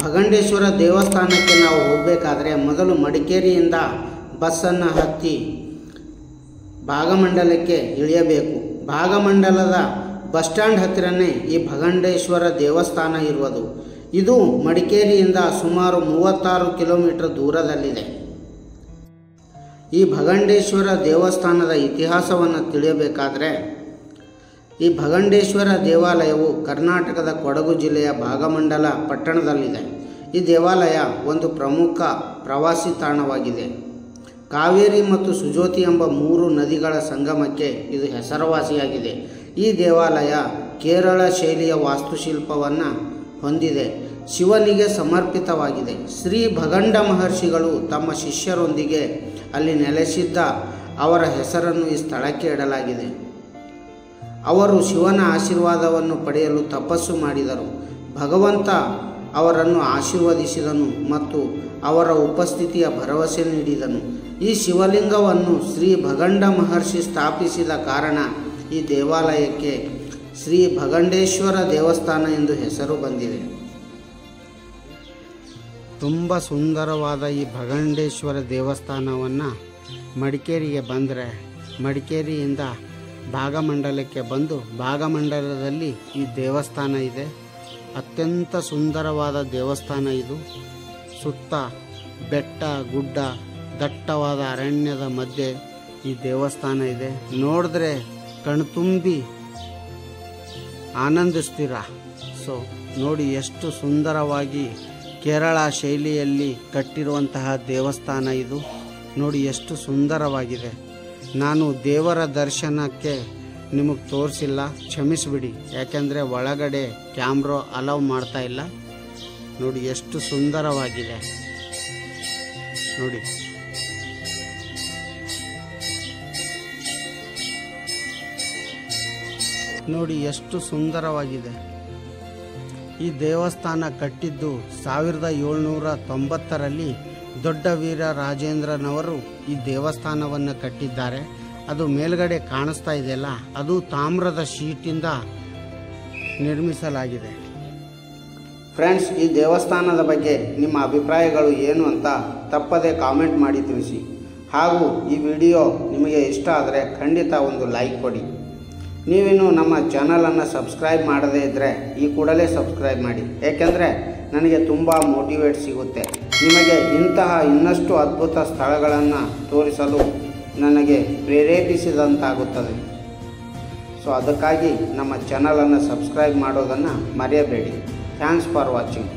ಭಗಂಡೇಶ್ವರ ದೇವಸ್ಥಾನಕ್ಕೆ ನಾವು ಹೋಗಬೇಕಾದ್ರೆ ಮೊದಲು ಮಡಿಕೇರಿಯಿಂದ ಬಸ್ಸನ್ನು ಹತ್ತಿ ಭಾಗಮಂಡಲಕ್ಕೆ ಇಳಿಯಬೇಕು. ಭಾಗಮಂಡಲದ ಬಸ್ ಸ್ಟ್ಯಾಂಡ್ ಹತ್ತಿರನೇ ಈ ಭಗಂಡೇಶ್ವರ ದೇವಸ್ಥಾನ ಇರುವುದು. ಇದು ಮಡಿಕೇರಿಯಿಂದ ಸುಮಾರು 36 ಕಿಲೋಮೀಟರ್ ದೂರದಲ್ಲಿದೆ. ಈ ಭಗಂಡೇಶ್ವರ ದೇವಸ್ಥಾನದ ಇತಿಹಾಸವನ್ನು ತಿಳಿಯಬೇಕಾದರೆ ಈ ಭಗಂಡೇಶ್ವರ ದೇವಾಲಯವು ಕರ್ನಾಟಕದ ಕೊಡಗು ಜಿಲ್ಲೆಯ ಭಾಗಮಂಡಲ ಪಟ್ಟಣದಲ್ಲಿದೆ. ಈ ದೇವಾಲಯ ಒಂದು ಪ್ರಮುಖ ಪ್ರವಾಸಿ ತಾಣವಾಗಿದೆ. ಕಾವೇರಿ ಮತ್ತು ಸುಜೋತಿ ಎಂಬ 3 ನದಿಗಳ ಸಂಗಮಕ್ಕೆ ಇದು ಹೆಸರುವಾಸಿಯಾಗಿದೆ. ಈ ದೇವಾಲಯ ಕೇರಳ ಶೈಲಿಯ ವಾಸ್ತುಶಿಲ್ಪವನ್ನು ಹೊಂದಿದೆ. ಶಿವನಿಗೆ ಸಮರ್ಪಿತವಾಗಿದೆ. ಶ್ರೀ ಭಗಂಡ ಮಹರ್ಷಿಗಳು ತಮ್ಮ ಶಿಷ್ಯರೊಂದಿಗೆ ಅಲ್ಲಿ ನೆಲೆಸಿದ್ದ ಅವರ ಹೆಸರನ್ನು ಈ ಸ್ಥಳಕ್ಕೆ ಇಡಲಾಗಿದೆ. ಅವರು ಶಿವನ ಆಶೀರ್ವಾದವನ್ನು ಪಡೆಯಲು ತಪಸ್ಸು ಮಾಡಿದರು. ಭಗವಂತ ಅವರನ್ನು ಆಶೀರ್ವದಿಸಿದನು ಮತ್ತು ಅವರ ಉಪಸ್ಥಿತಿಯ ಭರವಸೆ ನೀಡಿದನು. ಈ ಶಿವಲಿಂಗವನ್ನು ಶ್ರೀ ಭಗಂಡ ಮಹರ್ಷಿ ಸ್ಥಾಪಿಸಿದ ಕಾರಣ ಈ ದೇವಾಲಯಕ್ಕೆ ಶ್ರೀ ಭಗಂಡೇಶ್ವರ ದೇವಸ್ಥಾನ ಎಂದು ಹೆಸರು ಬಂದಿದೆ. ತುಂಬ ಸುಂದರವಾದ ಈ ಭಗಂಡೇಶ್ವರ ದೇವಸ್ಥಾನವನ್ನು ಮಡಿಕೇರಿಗೆ ಬಂದರೆ ಮಡಿಕೇರಿಯಿಂದ ಭಾಗಮಂಡಲಕ್ಕೆ ಬಂದು ಭಾಗಮಂಡಲದಲ್ಲಿ ಈ ದೇವಸ್ಥಾನ ಇದೆ. ಅತ್ಯಂತ ಸುಂದರವಾದ ದೇವಸ್ಥಾನ ಇದು. ಸುತ್ತ ಬೆಟ್ಟ ಗುಡ್ಡ ದಟ್ಟವಾದ ಅರಣ್ಯದ ಮಧ್ಯೆ ಈ ದೇವಸ್ಥಾನ ಇದೆ. ನೋಡಿದ್ರೆ ಕಣ್ತುಂಬಿ ಆನಂದಿಸ್ತೀರ. ಸೊ ನೋಡಿ ಎಷ್ಟು ಸುಂದರವಾಗಿ ಕೇರಳ ಶೈಲಿಯಲ್ಲಿ ಕಟ್ಟಿರುವಂತಹ ದೇವಸ್ಥಾನ ಇದು. ನೋಡಿ ಎಷ್ಟು ಸುಂದರವಾಗಿದೆ. ನಾನು ದೇವರ ದರ್ಶನಕ್ಕೆ ನಿಮಗೆ ತೋರಿಸಿಲ್ಲ, ಕ್ಷಮಿಸಿಬಿಡಿ. ಯಾಕೆಂದರೆ ಒಳಗಡೆ ಕ್ಯಾಮ್ರಾ ಅಲೌ ಮಾಡ್ತಾ ಇಲ್ಲ. ನೋಡಿ ಎಷ್ಟು ಸುಂದರವಾಗಿದೆ. ನೋಡಿ ನೋಡಿ ಎಷ್ಟು ಸುಂದರವಾಗಿದೆ. ಈ ದೇವಸ್ಥಾನ ಕಟ್ಟಿದ್ದು 1790ರಲ್ಲಿ ದೊಡ್ಡ ವೀರ ರಾಜೇಂದ್ರನವರು ಈ ದೇವಸ್ಥಾನವನ್ನು ಕಟ್ಟಿದ್ದಾರೆ. ಅದು ಮೇಲ್ಗಡೆ ಕಾಣಿಸ್ತಾ ಇದೆಯಲ್ಲ, ಅದು ತಾಮ್ರದ ಶೀಟಿಂದ ನಿರ್ಮಿಸಲಾಗಿದೆ. ಫ್ರೆಂಡ್ಸ್, ಈ ದೇವಸ್ಥಾನದ ಬಗ್ಗೆ ನಿಮ್ಮ ಅಭಿಪ್ರಾಯಗಳು ಏನು ಅಂತ ತಪ್ಪದೇ ಕಾಮೆಂಟ್ ಮಾಡಿ ತಿಳಿಸಿ. ಹಾಗೂ ಈ ವಿಡಿಯೋ ನಿಮಗೆ ಇಷ್ಟ ಆದರೆ ಖಂಡಿತ ಒಂದು ಲೈಕ್ ಕೊಡಿ. ನೀವಿನ್ನು ನಮ್ಮ ಚಾನಲನ್ನು ಸಬ್ಸ್ಕ್ರೈಬ್ ಮಾಡದೇ ಇದ್ದರೆ ಈ ಕೂಡಲೇ ಸಬ್ಸ್ಕ್ರೈಬ್ ಮಾಡಿ. ಏಕೆಂದರೆ ನನಗೆ ತುಂಬ ಮೋಟಿವೇಟ್ ಸಿಗುತ್ತೆ. ನಿಮಗೆ ಇಂತಹ ಇನ್ನಷ್ಟು ಅದ್ಭುತ ಸ್ಥಳಗಳನ್ನು ತೋರಿಸಲು ನನಗೆ ಪ್ರೇರೇಪಿಸಿದಂತಾಗುತ್ತದೆ. ಸೊ ಅದಕ್ಕಾಗಿ ನಮ್ಮ ಚಾನಲನ್ನು ಸಬ್ಸ್ಕ್ರೈಬ್ ಮಾಡೋದನ್ನು ಮರೆಯಬೇಡಿ. Thanks for watching.